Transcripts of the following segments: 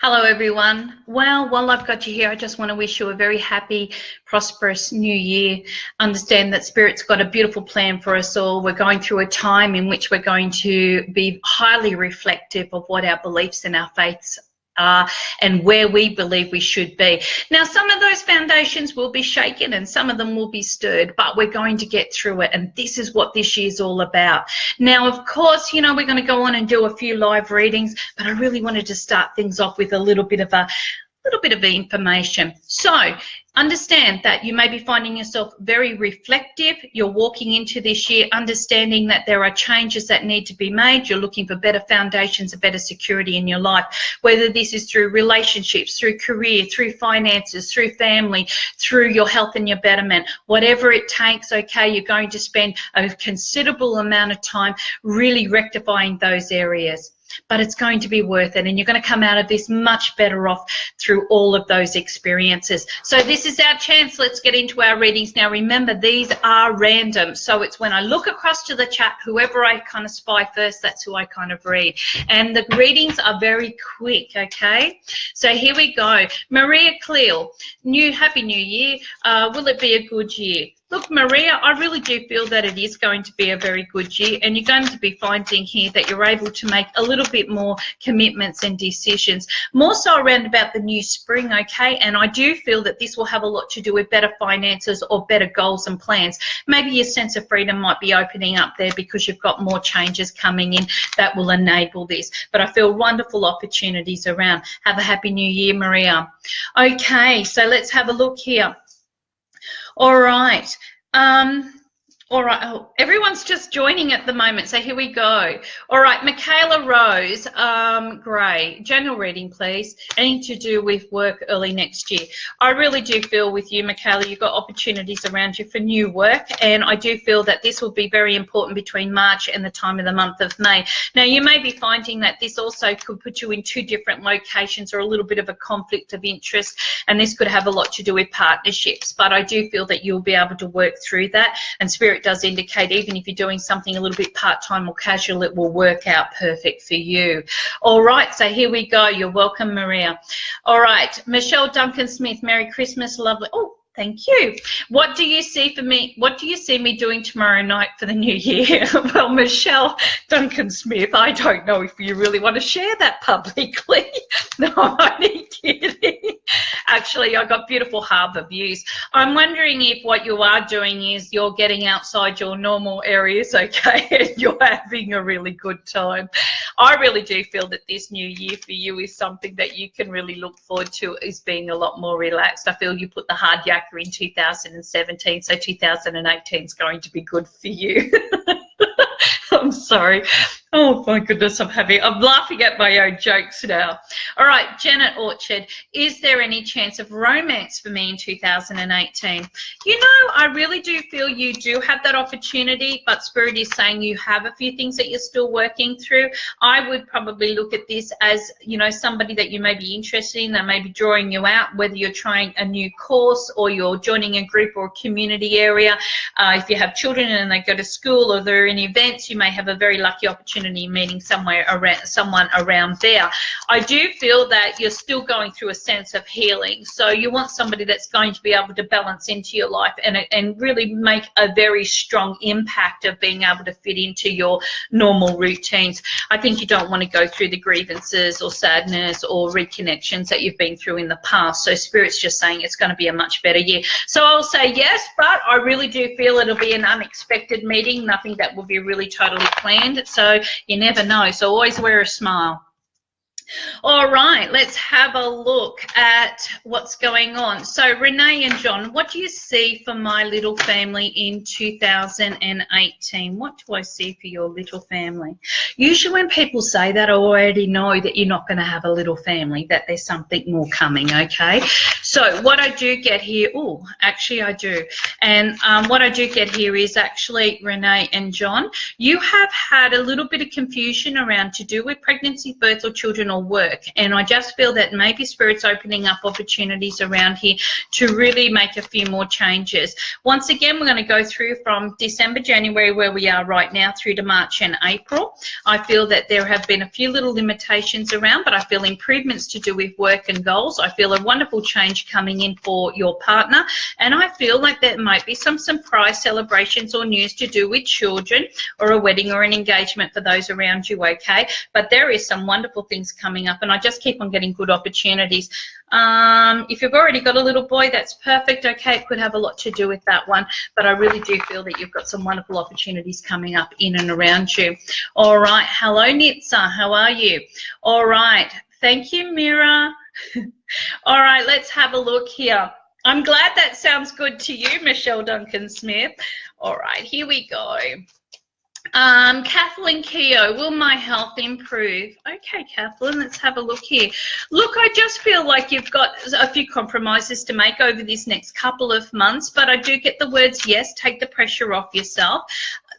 Hello, everyone. Well, while I've got you here, I just want to wish you a very happy, prosperous new year. Understand that Spirit's got a beautiful plan for us all. We're going through a time in which we're going to be highly reflective of what our beliefs and our faiths are and where we believe we should be. Now, some of those foundations will be shaken and some of them will be stirred, but we're going to get through it, and this is what this year's all about. Now, of course, you know, we're going to go on and do a few live readings, but I really wanted to start things off with a little bit of information. So understand that you may be finding yourself very reflective. You're walking into this year understanding that there are changes that need to be made. You're looking for better foundations and better security in your life, whether this is through relationships, through career, through finances, through family, through your health and your betterment. Whatever it takes, okay, you're going to spend a considerable amount of time really rectifying those areas. But it's going to be worth it, and you're going to come out of this much better off through all of those experiences. So this is our chance. Let's get into our readings. Now, remember, these are random. So it's when I look across to the chat, whoever I kind of spy first, that's who I kind of read. And the readings are very quick, okay? So here we go. Maria Cleo, Happy New Year. Will it be a good year? Look, Maria, I really do feel that it is going to be a very good year, and you're going to be finding here that you're able to make a little bit more commitments and decisions, more so around about the new spring, okay? And I do feel that this will have a lot to do with better finances or better goals and plans. Maybe your sense of freedom might be opening up there because you've got more changes coming in that will enable this. But I feel wonderful opportunities around. Have a happy new year, Maria. Okay, so let's have a look here. All right. All right. Oh, everyone's just joining at the moment, so here we go. All right, Michaela Rose, Gray, general reading, please. Anything to do with work early next year. I really do feel with you, Michaela, you've got opportunities around you for new work, and I do feel that this will be very important between March and the time of the month of May. Now, you may be finding that this also could put you in two different locations or a little bit of a conflict of interest, and this could have a lot to do with partnerships, but I do feel that you'll be able to work through that, and Spirit does indicate even if you're doing something a little bit part-time or casual, it will work out perfect for you. All right, so here we go. You're welcome, Maria. All right, Michelle Duncan Smith, Merry Christmas, lovely. Oh, thank you. What do you see for me? What do you see me doing tomorrow night for the new year? Well, Michelle Duncan Smith, I don't know if you really want to share that publicly. No, I'm only kidding. Actually, I got beautiful harbour views. I'm wondering if what you are doing is you're getting outside your normal areas, okay, and you're having a really good time. I really do feel that this new year for you is something that you can really look forward to, is being a lot more relaxed. I feel you put the hard yakka in 2017, so 2018 is going to be good for you. I'm sorry. Oh my goodness, I'm laughing at my own jokes now. All right, Janet Orchard, is there any chance of romance for me in 2018? You know, I really do feel you do have that opportunity, but Spirit is saying you have a few things that you're still working through. I would probably look at this as, you know, somebody that you may be interested in, that may be drawing you out, whether you're trying a new course or you're joining a group or a community area. If you have children and they go to school or they're in events, you may have a very lucky opportunity meeting someone around there. I do feel that you're still going through a sense of healing, so you want somebody that's going to be able to balance into your life and really make a very strong impact of being able to fit into your normal routines. I think you don't want to go through the grievances or sadness or reconnections that you've been through in the past, so Spirit's just saying it's going to be a much better year. So I'll say yes, but I really do feel it'll be an unexpected meeting, nothing that will be really totally planned, so you never know, so always wear a smile. All right, let's have a look at what's going on. So Renee and John, what do you see for my little family in 2018? What do I see for your little family? Usually when people say that, I already know that you're not going to have a little family, that there's something more coming, okay? So what I do get here, oh, actually I do. And what I do get here is actually, Renee and John, you have had a little bit of confusion around to do with pregnancy, birth or children, or your work. And I just feel that maybe Spirit's opening up opportunities around here to really make a few more changes. Once again, we're going to go through from December, January, where we are right now, through to March and April. I feel that there have been a few little limitations around, but I feel improvements to do with work and goals. I feel a wonderful change coming in for your partner, and I feel like there might be some surprise celebrations or news to do with children, or a wedding or an engagement for those around you, okay? But there is some wonderful things coming up, and I just keep on getting good opportunities. If you've already got a little boy, that's perfect, okay? It could have a lot to do with that one, but I really do feel that you've got some wonderful opportunities coming up in and around you. All right, hello Nitsa, how are you? All right, thank you Mira. All right, let's have a look here. I'm glad that sounds good to you, Michelle Duncan Smith. All right, here we go. Kathleen Keogh, will my health improve? Okay, Kathleen, let's have a look here. Look, I just feel like you've got a few compromises to make over this next couple of months, but I do get the words, yes, take the pressure off yourself.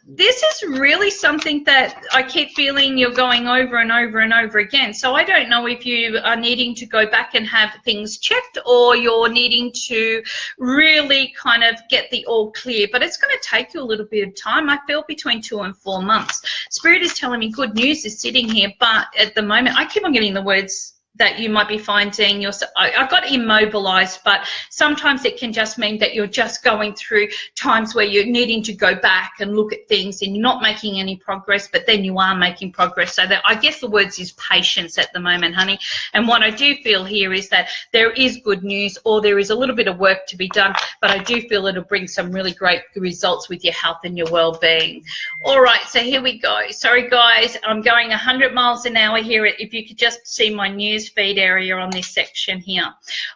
This is really something that I keep feeling you're going over and over and over again. So I don't know if you are needing to go back and have things checked, or you're needing to really kind of get the all clear. But it's going to take you a little bit of time. I feel between 2 and 4 months. Spirit is telling me good news is sitting here, but at the moment I keep on getting the words that you might be finding yourself, I got immobilized, but sometimes it can just mean that you're just going through times where you're needing to go back and look at things and you're not making any progress, but then you are making progress. So that, I guess the words is patience at the moment, honey. And what I do feel here is that there is good news, or there is a little bit of work to be done, but I do feel it'll bring some really great results with your health and your well-being. All right, so here we go. Sorry guys, I'm going 100 miles an hour here. If you could just see my news feed area on this section here.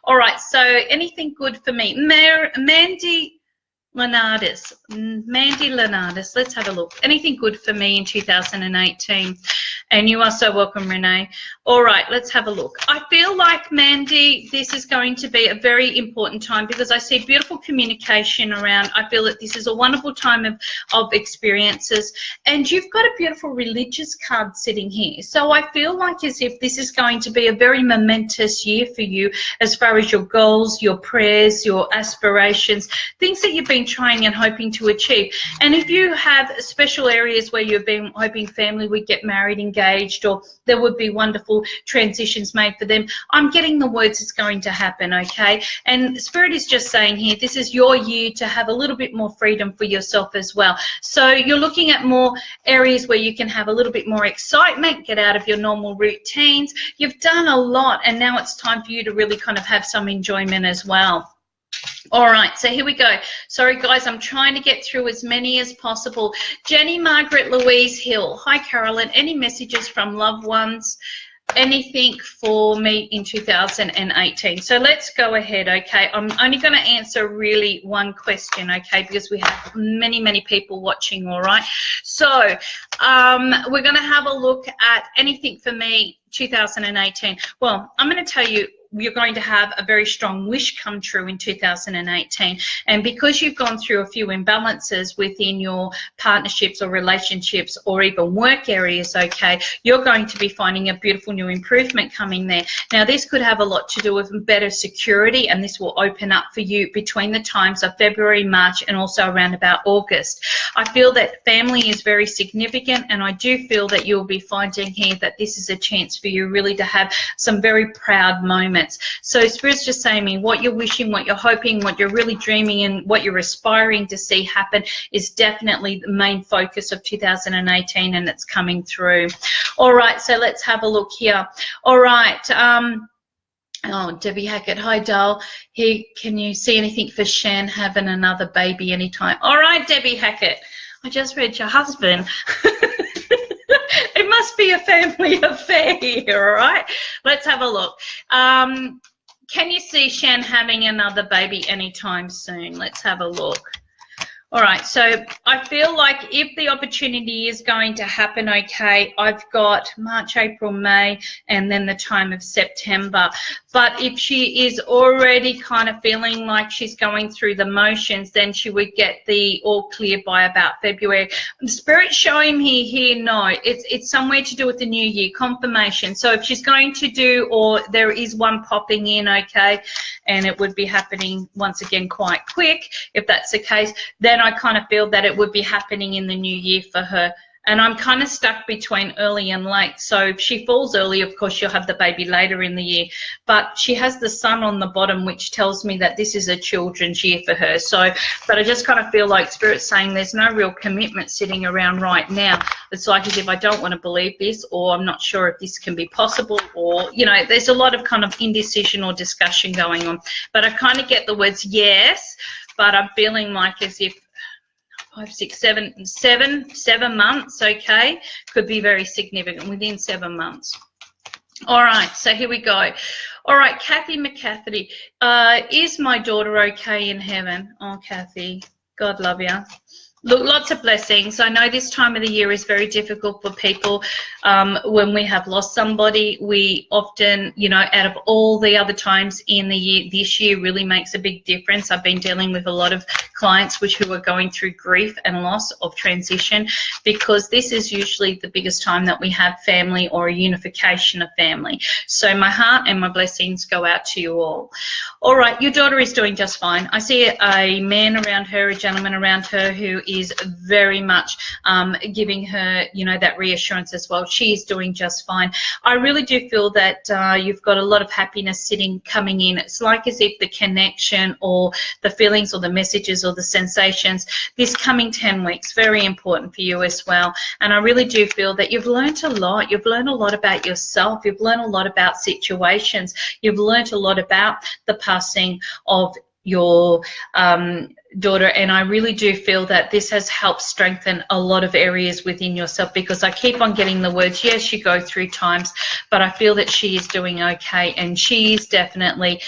All right, so anything good for me? Mandy Leonardis, let's have a look. Anything good for me in 2018? And you are so welcome, Renee. All right, let's have a look. I feel like, Mandy, this is going to be a very important time because I see beautiful communication around. I feel that this is a wonderful time of experiences, and you've got a beautiful religious card sitting here. So I feel like as if this is going to be a very momentous year for you as far as your goals, your prayers, your aspirations, things that you've been trying and hoping to achieve. And if you have special areas where you've been hoping family would get married, engaged, or there would be wonderful transitions made for them, I'm getting the words it's going to happen, okay? And Spirit is just saying here, this is your year to have a little bit more freedom for yourself as well. So you're looking at more areas where you can have a little bit more excitement, get out of your normal routines. You've done a lot, and now it's time for you to really kind of have some enjoyment as well. All right, so here we go. Sorry, guys, I'm trying to get through as many as possible. Jenny Margaret Louise Hill. Hi, Carolyn. Any messages from loved ones? Anything for me in 2018? So let's go ahead, okay? I'm only going to answer really one question, okay, because we have many, many people watching, all right? So we're going to have a look at anything for me 2018. Well, I'm going to tell you, you're going to have a very strong wish come true in 2018, and because you've gone through a few imbalances within your partnerships or relationships or even work areas, okay, you're going to be finding a beautiful new improvement coming there. Now this could have a lot to do with better security, and this will open up for you between the times of February, March, and also around about August. I feel that family is very significant, and I do feel that you'll be finding here that this is a chance for you really to have some very proud moments. So Spirit's just saying me, what you're wishing, what you're hoping, what you're really dreaming, and what you're aspiring to see happen is definitely the main focus of 2018, and it's coming through. All right, so let's have a look here. All right. Oh, Debbie Hackett. Hi, Dale. Here, can you see anything for Shan having another baby anytime? All right, Debbie Hackett. I just read your husband. It must be a family affair here, all right? Let's have a look. Can you see Shan having another baby anytime soon? Let's have a look. All right, so I feel like if the opportunity is going to happen, okay, I've got March, April, May, and then the time of September. But if she is already kind of feeling like she's going through the motions, then she would get the all clear by about February. The Spirit's showing me here, no, it's somewhere to do with the new year, confirmation. So if she's going to do, or there is one popping in, okay, and it would be happening once again quite quick, if that's the case, then I kind of feel that it would be happening in the new year for her. And I'm kind of stuck between early and late. So if she falls early, of course, she'll have the baby later in the year. But she has the sun on the bottom, which tells me that this is a children's year for her. So, but I just kind of feel like Spirit's saying there's no real commitment sitting around right now. It's like as if I don't want to believe this, or I'm not sure if this can be possible, or, you know, there's a lot of kind of indecision or discussion going on. But I kind of get the words yes, but I'm feeling like as if 5, 6, 7 months, okay, could be very significant within 7 months. All right, so here we go. All right, Kathy McCafferty, is my daughter okay in heaven? Oh, Kathy, God love you. Look, lots of blessings. I know this time of the year is very difficult for people. When we have lost somebody, we often, you know, out of all the other times in the year, this year really makes a big difference. I've been dealing with a lot of clients who are going through grief and loss of transition, because this is usually the biggest time that we have family or a unification of family. So my heart and my blessings go out to you all. All right, your daughter is doing just fine. I see a man around her, a gentleman around her who is very much giving her, you know, that reassurance as well. She is doing just fine. I really do feel that you've got a lot of happiness coming in. It's like as if the connection or the feelings or the messages or the sensations this coming 10 weeks, very important for you as well. And I really do feel that you've learned a lot. You've learned a lot about yourself. You've learned a lot about situations. You've learned a lot about the passing of your daughter, and I really do feel that this has helped strengthen a lot of areas within yourself, because I keep on getting the words, yes, you go through times, but I feel that she is doing okay, and she is definitely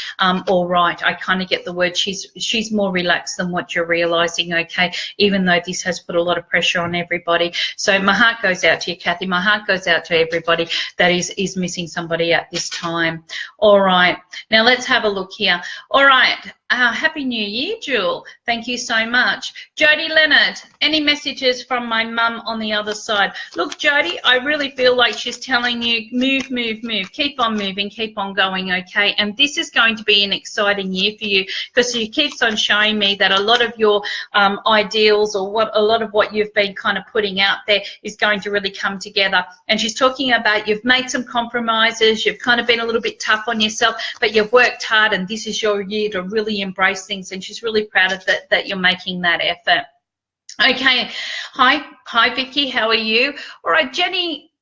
all right. I kind of get the word she's more relaxed than what you're realizing, okay, even though this has put a lot of pressure on everybody. So my heart goes out to you, Kathy. My heart goes out to everybody that is missing somebody at this time. All right, now let's have a look here. All right, Happy New Year, Jewel. Thank you so much. Jody Leonard, any messages from my mum on the other side? Look, Jody, I really feel like she's telling you, move, move, move. Keep on moving, keep on going, okay? And this is going to be an exciting year for you, because she keeps on showing me that a lot of your ideals, or a lot of what you've been kind of putting out there is going to really come together. And she's talking about you've made some compromises, you've kind of been a little bit tough on yourself, but you've worked hard, and this is your year to really embrace things, and she's really proud of that you're making that effort. Okay, hi Vicky, how are you? All right, Jenny,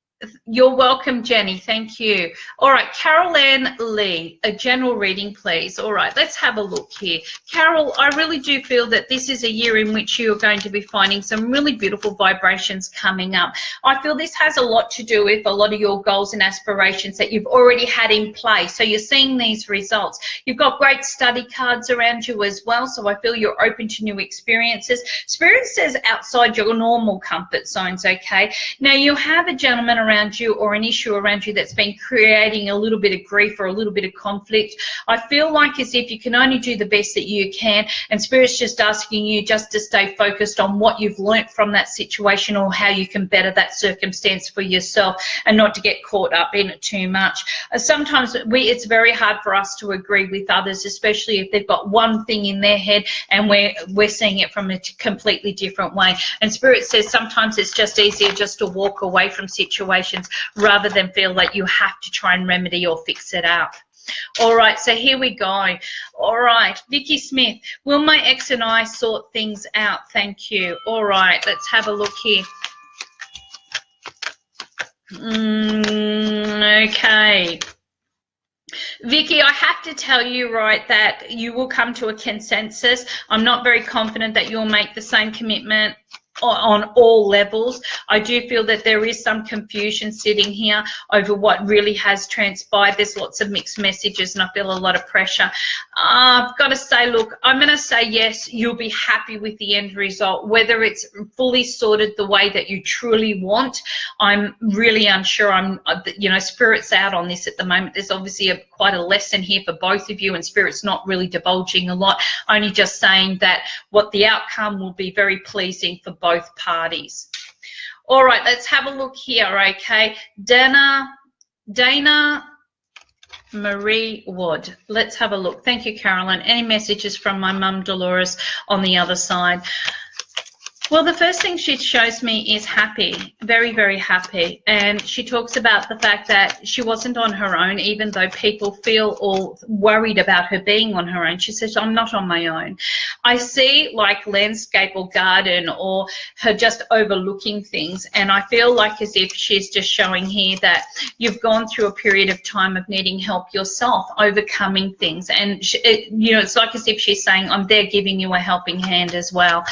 you're welcome, Jenny, thank you. All right, Carolyn Lee, a general reading, please. All right, let's have a look here. Carol, I really do feel that this is a year in which you're going to be finding some really beautiful vibrations coming up. I feel this has a lot to do with a lot of your goals and aspirations that you've already had in place. So you're seeing these results. You've got great study cards around you as well, so I feel you're open to new experiences. Spirit says outside your normal comfort zones, okay? Now, you have a gentleman around you or an issue around you that's been creating a little bit of grief or a little bit of conflict. I feel like as if you can only do the best that you can, and Spirit's just asking you just to stay focused on what you've learnt from that situation, or how you can better that circumstance for yourself, and not to get caught up in it too much. Sometimes it's very hard for us to agree with others, especially if they've got one thing in their head and we're seeing it from a completely different way. And Spirit says sometimes it's just easier just to walk away from situations rather than feel like you have to try and remedy or fix it up. All right, so here we go. All right, Vicky Smith, will my ex and I sort things out? Thank you. All right, let's have a look here. Okay. Vicky, I have to tell you, right, that you will come to a consensus. I'm not very confident that you'll make the same commitment on all levels. I do feel that there is some confusion sitting here over what really has transpired. There's lots of mixed messages, and I feel a lot of pressure. I've got to say, look, I'm going to say yes, you'll be happy with the end result. Whether it's fully sorted the way that you truly want, I'm really unsure. Spirit's out on this at the moment. There's obviously quite a lesson here for both of you, and Spirit's not really divulging a lot, only just saying that what the outcome will be very pleasing for both parties. All right, let's have a look here, okay? Dana Marie Wood. Let's have a look. Thank you, Carolyn. Any messages from my mum, Dolores, on the other side? Well, the first thing she shows me is happy, very, very happy. And she talks about the fact that she wasn't on her own, even though people feel all worried about her being on her own. She says, I'm not on my own. I see like landscape or garden or her just overlooking things. And I feel like as if she's just showing here that you've gone through a period of time of needing help yourself, overcoming things. And, it's like as if she's saying, I'm there giving you a helping hand as well.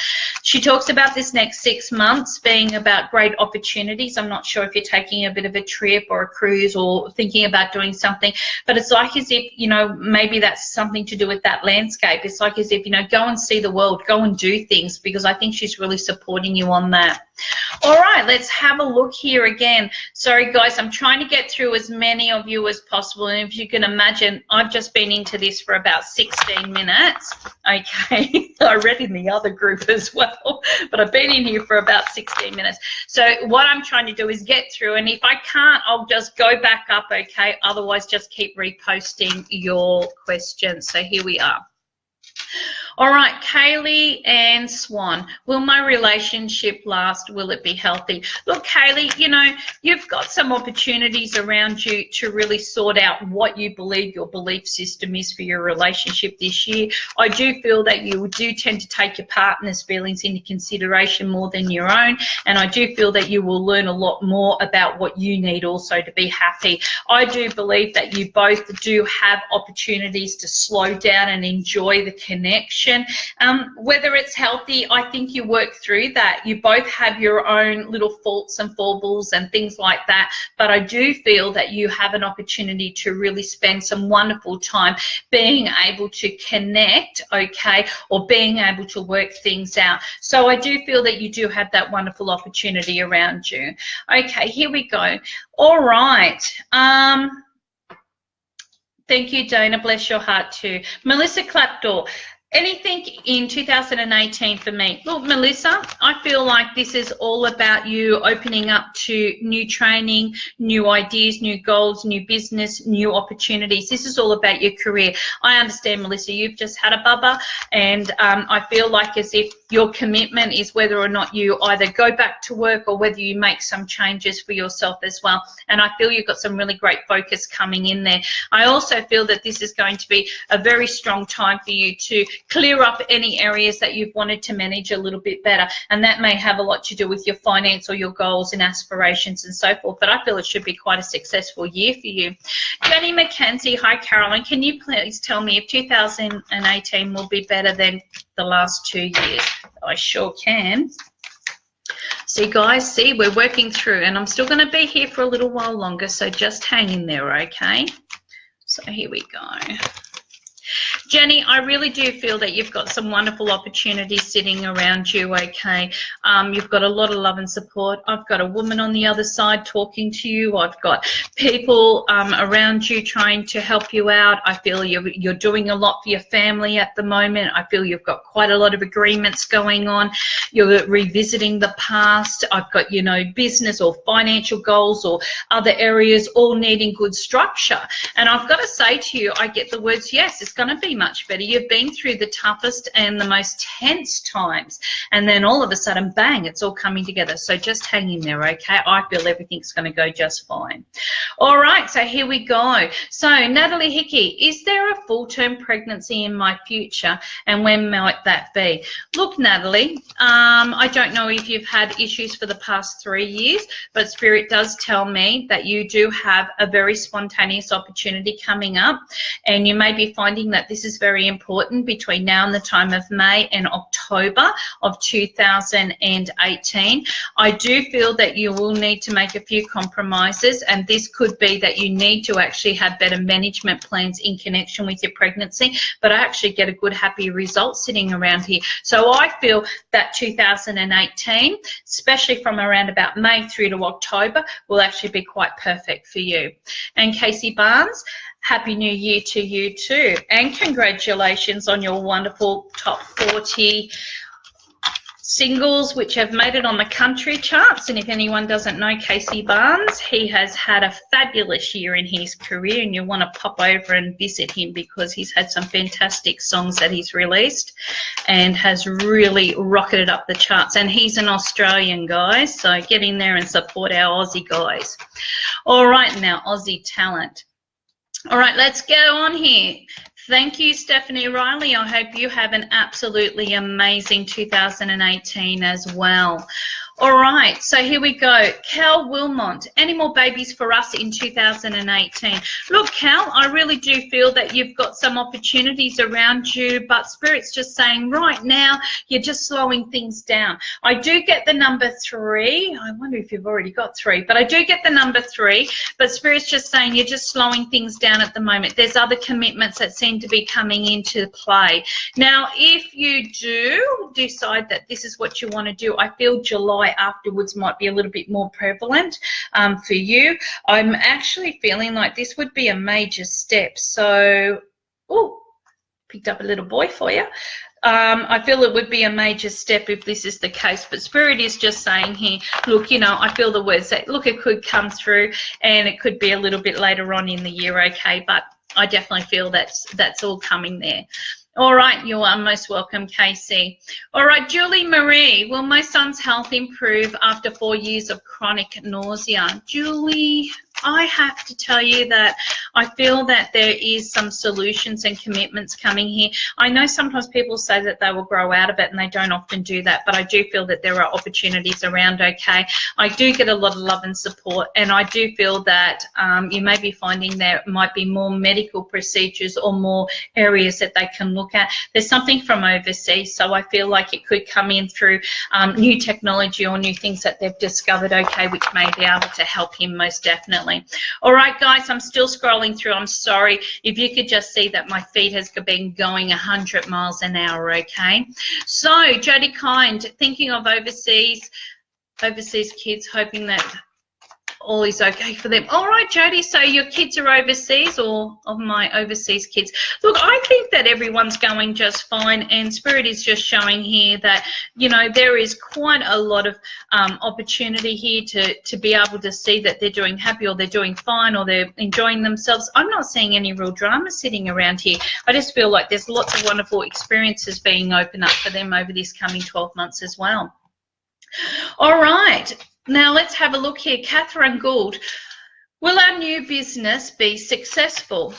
She talks about this next 6 months being about great opportunities. I'm not sure if you're taking a bit of a trip or a cruise or thinking about doing something, but it's like as if, maybe that's something to do with that landscape. It's like as if, go and see the world, go and do things, because I think she's really supporting you on that. All right, let's have a look here again. Sorry, guys, I'm trying to get through as many of you as possible. And if you can imagine, I've just been into this for about 16 minutes. Okay, I read in the other group as well, but I've been in here for about 16 minutes. So what I'm trying to do is get through, and if I can't, I'll just go back up, okay? Otherwise, just keep reposting your questions. So here we are. All right, Kaylee and Swan, will my relationship last? Will it be healthy? Look, Kaylee, you've got some opportunities around you to really sort out what you believe your belief system is for your relationship this year. I do feel that you do tend to take your partner's feelings into consideration more than your own, and I do feel that you will learn a lot more about what you need also to be happy. I do believe that you both do have opportunities to slow down and enjoy the connection. Whether it's healthy, I think you work through that. You both have your own little faults and foibles and things like that, but I do feel that you have an opportunity to really spend some wonderful time being able to connect, okay, or being able to work things out. So I do feel that you do have that wonderful opportunity around you. Okay, here we go. All right. Thank you, Dana. Bless your heart too. Melissa Clapdoor. Anything in 2018 for me? Look, Melissa, I feel like this is all about you opening up to new training, new ideas, new goals, new business, new opportunities. This is all about your career. I understand, Melissa, you've just had a bubba, and I feel like as if your commitment is whether or not you either go back to work or whether you make some changes for yourself as well. And I feel you've got some really great focus coming in there. I also feel that this is going to be a very strong time for you to clear up any areas that you've wanted to manage a little bit better, and that may have a lot to do with your finance or your goals and aspirations and so forth, but I feel it should be quite a successful year for you. Jenny McKenzie, hi Carolyn, can you please tell me if 2018 will be better than the last 2 years? I sure can. See, guys, see, we're working through, and I'm still going to be here for a little while longer, so just hang in there, okay? So here we go. Jenny, I really do feel that you've got some wonderful opportunities sitting around you, okay? You've got a lot of love and support. I've got a woman on the other side talking to you. I've got people around you trying to help you out. I feel you're doing a lot for your family at the moment. I feel you've got quite a lot of agreements going on. You're revisiting the past. I've got, business or financial goals or other areas all needing good structure. And I've got to say to you, I get the words, yes, it's going to be much better. You've been through the toughest and the most tense times, and then all of a sudden, bang, it's all coming together. So just hang in there, okay? I feel everything's going to go just fine. All right, so here we go. So Natalie Hickey, is there a full-term pregnancy in my future, and when might that be? Look, Natalie, I don't know if you've had issues for the past 3 years, but Spirit does tell me that you do have a very spontaneous opportunity coming up, and you may be finding that this is very important between now and the time of May and October. October of 2018. I do feel that you will need to make a few compromises, and this could be that you need to actually have better management plans in connection with your pregnancy, but I actually get a good happy result sitting around here. So I feel that 2018, especially from around about May through to October, will actually be quite perfect for you. And Casey Barnes, Happy New Year to you too, and congratulations on your wonderful top 40 singles which have made it on the country charts. And if anyone doesn't know Casey Barnes, he has had a fabulous year in his career, and you want to pop over and visit him because he's had some fantastic songs that he's released and has really rocketed up the charts. And he's an Australian, guys, so get in there and support our Aussie guys. All right, now Aussie talent. All right, let's go on here. Thank you, Stephanie Riley. I hope you have an absolutely amazing 2018 as well. All right, so here we go. Cal Wilmont, any more babies for us in 2018? Look, Cal, I really do feel that you've got some opportunities around you, but Spirit's just saying right now you're just slowing things down. I do get the number 3. I wonder if you've already got 3, but I do get the number 3, but Spirit's just saying you're just slowing things down at the moment. There's other commitments that seem to be coming into play. Now, if you do decide that this is what you want to do, I feel July afterwards might be a little bit more prevalent for you. I'm actually feeling like this would be a major step. So, oh, picked up a little boy for you. I feel it would be a major step if this is the case, but Spirit is just saying here, look, you know, I feel the words that, look, it could come through and it could be a little bit later on in the year, okay, but I definitely feel that's all coming there. All right, you are most welcome, Casey. All right, Julie Marie, will my son's health improve after 4 years of chronic nausea? Julie, I have to tell you that I feel that there is some solutions and commitments coming here. I know sometimes people say that they will grow out of it, and they don't often do that, but I do feel that there are opportunities around, okay? I do get a lot of love and support, and I do feel that you may be finding there might be more medical procedures or more areas that they can look at. There's something from overseas, so I feel like it could come in through new technology or new things that they've discovered, okay, which may be able to help him most definitely. All right, guys, I'm still scrolling through. I'm sorry. If you could just see that my feed has been going 100 miles an hour, okay? So, Jodie Kind, thinking of overseas kids, hoping that all is okay for them. All right, Jodie, so your kids are overseas, or of my overseas kids? Look, I think that everyone's going just fine, and Spirit is just showing here that, you know, there is quite a lot of opportunity here to be able to see that they're doing happy, or they're doing fine, or they're enjoying themselves. I'm not seeing any real drama sitting around here. I just feel like there's lots of wonderful experiences being opened up for them over this coming 12 months as well. All right. Now let's have a look here. Catherine Gould, will our new business be successful?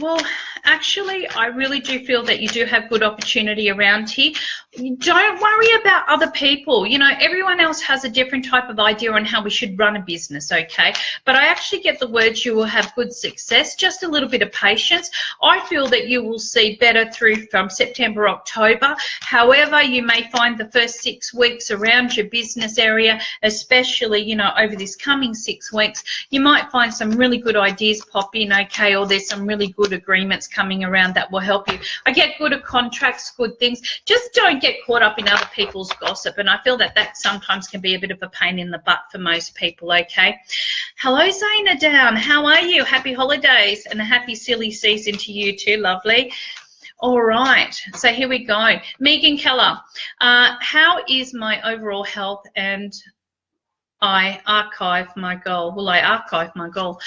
Well, actually, I really do feel that you do have good opportunity around here. Don't worry about other people. You know, everyone else has a different type of idea on how we should run a business, okay? But I actually get the words you will have good success, just a little bit of patience. I feel that you will see better through from September, October. However, you may find the first 6 weeks around your business area, especially, you know, over this coming 6 weeks, you might find some really good ideas pop in, okay, or there's some really good agreements coming around that will help you. I get good at contracts, good things. Just don't get caught up in other people's gossip, and I feel that that sometimes can be a bit of a pain in the butt for most people, okay? Hello, Zaina Down. How are you? Happy holidays and a happy silly season to you too, lovely. All right, so here we go. Megan Keller, how is my overall health, and I archive my goal? Will I archive my goal?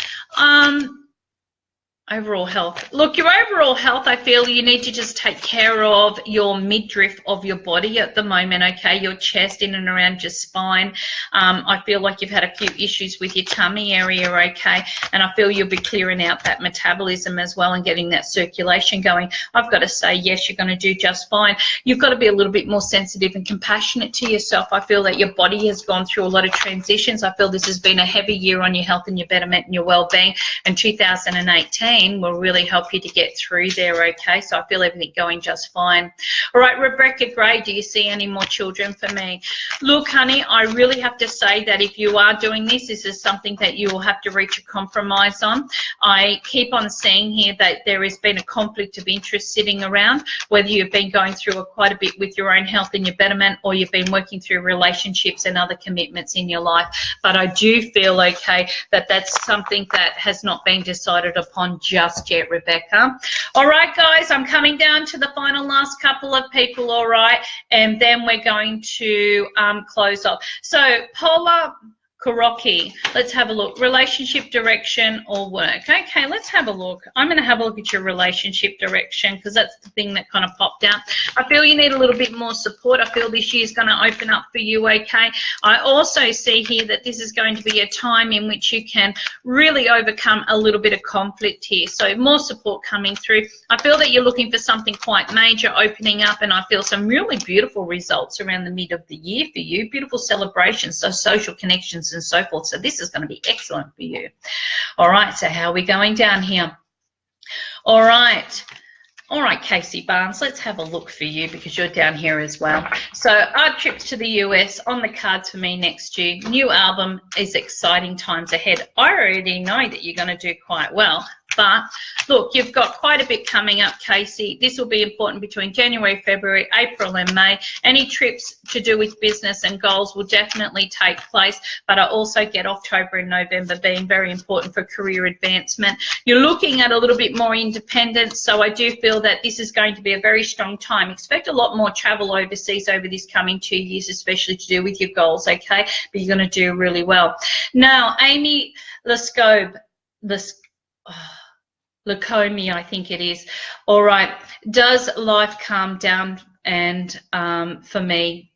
Overall health. Look, your overall health, I feel you need to just take care of your midriff of your body at the moment, okay? Your chest, in and around your spine. I feel like you've had a few issues with your tummy area, okay? And I feel you'll be clearing out that metabolism as well and getting that circulation going. I've got to say, yes, you're going to do just fine. You've got to be a little bit more sensitive and compassionate to yourself. I feel that your body has gone through a lot of transitions. I feel this has been a heavy year on your health and your betterment and your well-being. And 2018 18 will really help you to get through there, okay? So I feel everything going just fine. All right, Rebecca Gray, do you see any more children for me? Look, honey, I really have to say that if you are doing this, this is something that you will have to reach a compromise on. I keep on seeing here that there has been a conflict of interest sitting around, whether you've been going through quite a bit with your own health and your betterment, or you've been working through relationships and other commitments in your life. But I do feel, okay, that that's something that has not been decided upon just yet, Rebecca. All right, guys, I'm coming down to the final last couple of people, all right, and then we're going to close off. So Paula Kuroki, let's have a look. Relationship direction or work. Okay, let's have a look. I'm going to have a look at your relationship direction because that's the thing that kind of popped out. I feel you need a little bit more support. I feel this year is going to open up for you, okay? I also see here that this is going to be a time in which you can really overcome a little bit of conflict here. So more support coming through. I feel that you're looking for something quite major opening up, and I feel some really beautiful results around the mid of the year for you. Beautiful celebrations, so social connections and so forth. So this is going to be excellent for you. All right, so how are we going down here? All right, Casey Barnes, let's have a look for you because you're down here as well. So our trips to the US on the cards for me next year. New album is exciting times ahead. I already know that you're going to do quite well. But look, you've got quite a bit coming up, Casey. This will be important between January, February, April and May. Any trips to do with business and goals will definitely take place, but I also get October and November being very important for career advancement. You're looking at a little bit more independence, so I do feel that this is going to be a very strong time. Expect a lot more travel overseas over this coming 2 years, especially to do with your goals, okay? But you're going to do really well. Now, Amy Leucomi, I think it is. All right. Does life calm down and for me?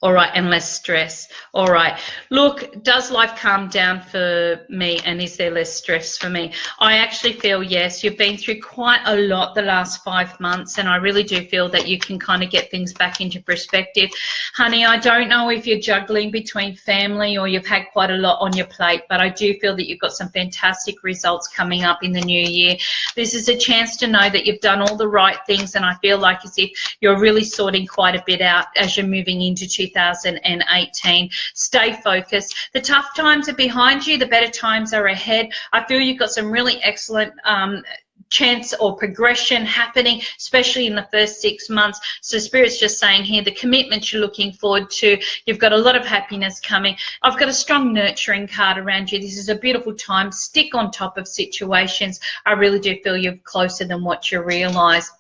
All right, and less stress. All right. Look, does life calm down for me and is there less stress for me? I actually feel yes. You've been through quite a lot the last 5 months, and I really do feel that you can kind of get things back into perspective. Honey, I don't know if you're juggling between family or you've had quite a lot on your plate, but I do feel that you've got some fantastic results coming up in the new year. This is a chance to know that you've done all the right things, and I feel like as if you're really sorting quite a bit out as you're moving into 2018. Stay focused. The tough times are behind you. The better times are ahead. I feel you've got some really excellent chance or progression happening, especially in the first 6 months. So Spirit's just saying here, the commitment you're looking forward to, you've got a lot of happiness coming. I've got a strong nurturing card around you. This is a beautiful time. Stick on top of situations. I really do feel you're closer than what you realize.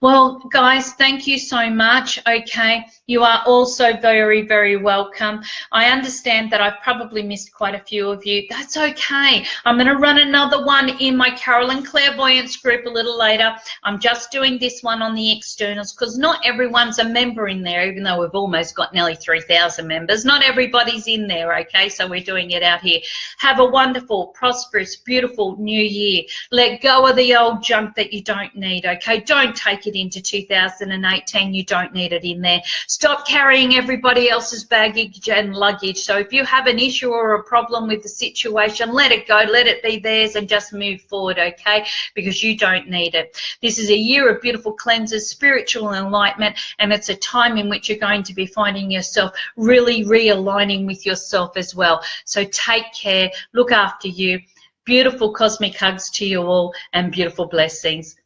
Well, guys, thank you so much. Okay, you are also very, very welcome. I understand that I've probably missed quite a few of you. That's okay. I'm going to run another one in my Carolyn Clairvoyant group a little later. I'm just doing this one on the externals because not everyone's a member in there, even though we've almost got nearly 3,000 members. Not everybody's in there, okay? So we're doing it out here. Have a wonderful, prosperous, beautiful new year. Let go of the old junk that you don't need, okay? Don't take it into 2018. You don't need it in there. Stop carrying everybody else's baggage and luggage. So if you have an issue or a problem with the situation, let it go. Let it be theirs and just move forward, okay? Because you don't need it. This is a year of beautiful cleanses, spiritual enlightenment, and it's a time in which you're going to be finding yourself really realigning with yourself as well. So take care, look after you. Beautiful cosmic hugs to you all and beautiful blessings.